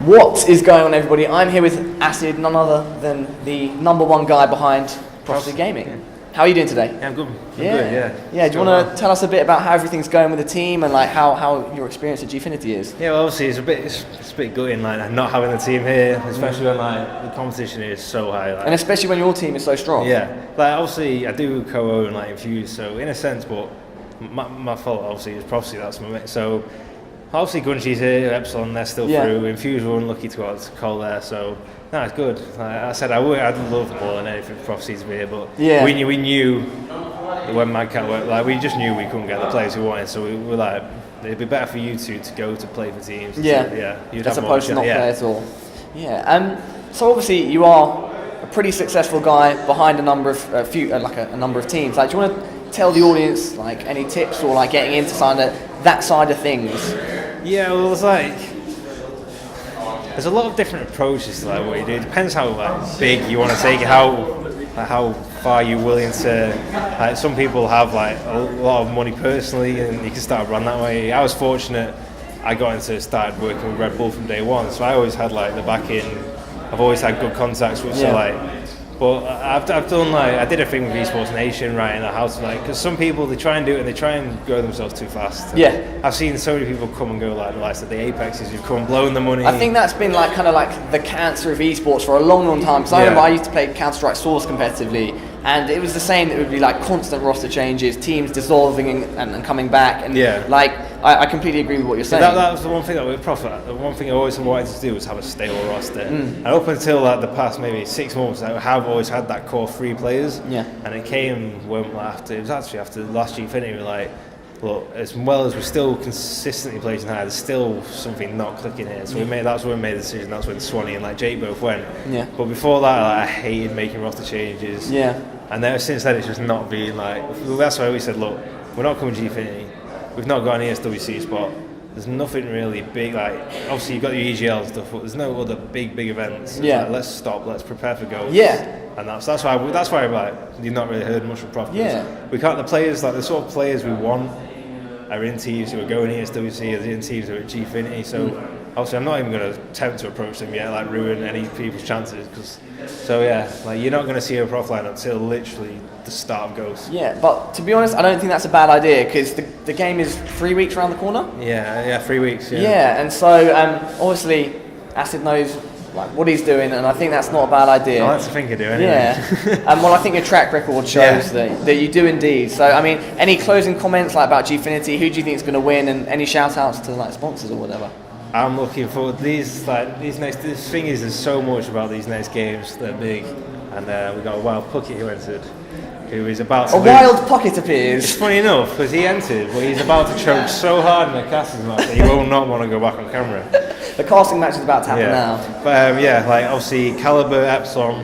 What is going on, everybody? I'm here with Acid, none other than the #1 guy behind Proph Gaming. Yeah. How are you doing today? Yeah, I'm good. Yeah. Do you want to tell us a bit about how everything's going with the team and like how your experience at Gfinity is? Yeah, well, obviously it's a bit gutting, like not having the team here, especially when like the competition is so high. Like, and especially when your team is so strong. Yeah, like obviously I do co-own like Infuse, so in a sense, but my fault obviously is Proph, that's my mate. So obviously Gunchy's here, Epsilon, they're still through. Infuse were unlucky to go to call there, so no, it's good. Like I said, I'd love more than anything for Proph to be here, but we knew that when Madcat went, like we just knew we couldn't get the players we wanted, so we were like, it'd be better for you two to go to play for teams. Yeah, you'd as have opposed to more not play at all. Yeah, so obviously you are a pretty successful guy behind a number of a number of teams. Like, do you want to tell the audience like any tips or like getting into that side of things? Yeah, well, it's like there's a lot of different approaches to like what you do. It depends how like big you want to take it, how far you're willing to. Like some people have like a lot of money personally, and you can start a brand that way. I was fortunate. I got into started working with Red Bull from day one, so I always had like the backing. I've always had good contacts with so like. But I've done like I did a thing with Esports Nation, right, and how to like because some people they try and do it and they try and grow themselves too fast. And I've seen so many people come and go like the likes of the Apexes who've come and blown the money. I think that's been like kind of like the cancer of esports for a long time. Because I remember I used to play Counter-Strike Source competitively, and it was the same. It would be like constant roster changes, teams dissolving and coming back, and like I completely agree with what you're saying. That was the one thing that with Proph, the one thing I always wanted to do was have a stable roster. And up until like the past maybe 6 months, I have always had that core 3 players. And it came when it was actually after the last Gfinity, we were like, look, as well as we're still consistently placing high, there's still something not clicking here. So that's when we made the decision. That's when Swanee and like Jake both went. But before that, like, I hated making roster changes. And then since then, it's just not been like. That's why we said, look, we're not coming to Gfinity. We've not got an ESWC spot. There's nothing really big. Like obviously you've got your EGL and stuff, but there's no other big events. Like, let's stop. Let's prepare for goals. And that's why like you've not really heard much from Proph. We can't. The players like the sort of players we want are in teams who are going ESWC, are in teams who are at Gfinity. So obviously I'm not even going to attempt to approach them yet, like ruin any people's chances. Like you're not going to see a Proph line until literally the start of Ghost. But to be honest, I don't think that's a bad idea because the game is 3 weeks around the corner. 3 weeks. And so obviously Acid knows like what he's doing, and I think that's not a bad idea. I like to think I do anyway. Well, I think your track record shows that you do indeed. So I mean, any closing comments like about Gfinity? Who do you think is going to win, and any shout outs to like sponsors or whatever? I'm looking forward to these next. This thing is, there's so much about these next games. They're big, and we got a wild Puckett who entered, who is about to. Wild Puckett appears. It's funny enough because he entered, but he's about to choke so hard in the casting match that he will not want to go back on camera. The casting match is about to happen now. But like obviously Caliber, Epsilon,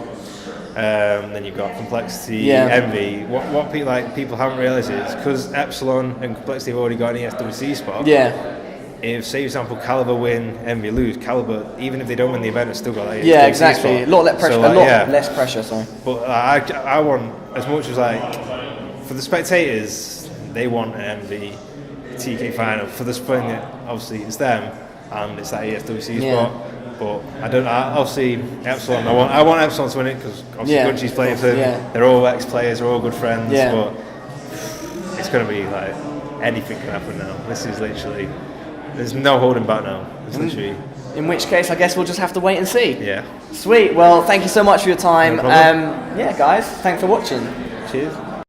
then you've got Complexity, Envy. What people haven't realised is because Epsilon and Complexity have already got an ESWC spot. If, say, for example, Caliber win, Envy lose, Caliber, even if they don't win the event, it's still got that. Exactly. A lot less pressure. Less pressure. Sorry. But I want as much as like for the spectators, they want an Envy TK final. For the spring, obviously it's them, and it's that ESWC spot. But obviously Epsilon. I want Epsilon to win it because obviously Gunchy's playing for them. They're all ex-players. They're all good friends. But it's going to be like anything can happen now. This is literally. There's no holding back now. It's literally. In which case, I guess we'll just have to wait and see. Yeah. Sweet. Well, thank you so much for your time. No problem. Guys, thanks for watching. Cheers.